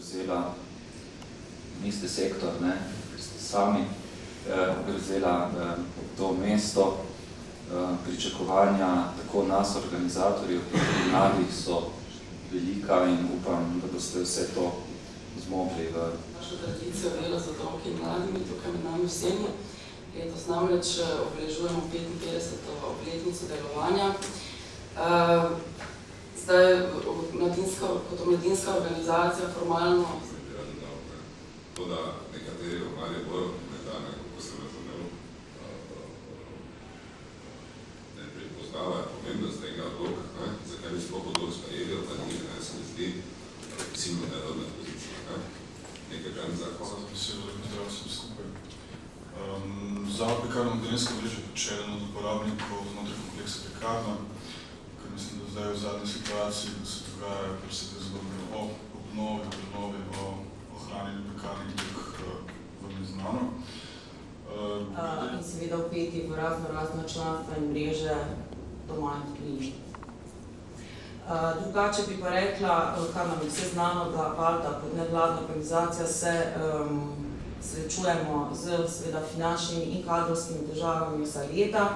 prevzela, niste sektor, ker ste sami prevzela to mesto. Pričakovanja tako nas, organizatorjev, tudi mladih so velika in upam, da boste vse to zmogli. Naša tradicija dela z otroki in mladimi, tukaj med nami vsemi. Letos namreč obeležujemo 55. obletnico delovanja. Zdaj, kot mladinska organizacija formalno... To, da nekateri v Mariboru, kako sem razumel, ne prepoznavajo pomembnost tega odloka, zakaj bi sploh odlok sprejeli, pa ni, se mi zdi, silno nerodna pozicija. Nekaj žen zakon. Hvala za besedo, da pozdrav vsem skupaj. Zavod Pekarna Mladinska mreža je pač eden od uporabnikov znotraj kompleksa Pekarna, ker mislim, da zdaj v zadnji situaciji, da se dogaja, ker se te zgodbe o obnovi, prenovi, o ohranjenju pekarnih, vam je znano. In seveda vpeti v razno članstva in mreže doma in tujini. Drugače bi pa rekla, kar nam je vse znano, da Valda kot nevladna organizacija se srečujemo z finančnimi in kadrovskimi težavami vsa leta,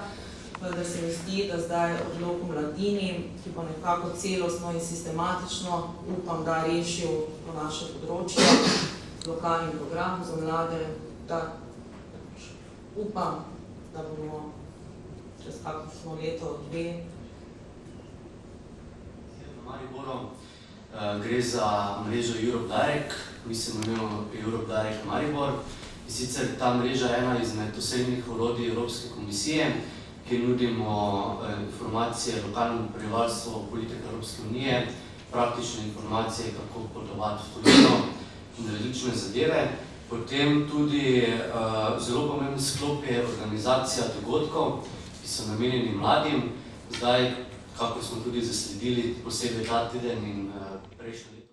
vendar se mi zdi, da zdaj odlok v mladini, ki bo nekako celostno in sistematično, upam, da rešil to naše področje, lokalni program za mlade, da upam, da bomo čez kakšno leto, dve. Mariborom gre za mrežo Europe Direct, mi se imenujemo Europe Direct Maribor. In sicer ta mreža je ena izmed osrednjih orodij Evropske komisije, ki nudimo informacije lokalnemu prebivalstvu o politikah Evropske unije, praktične informacije, kako potovati v tujino in različne zadeve. Potem tudi zelo pomemben sklop je organizacija dogodkov, ki so namenjeni mladim. Zdaj, kako smo tudi zasledili posebej ta teden in prejšnji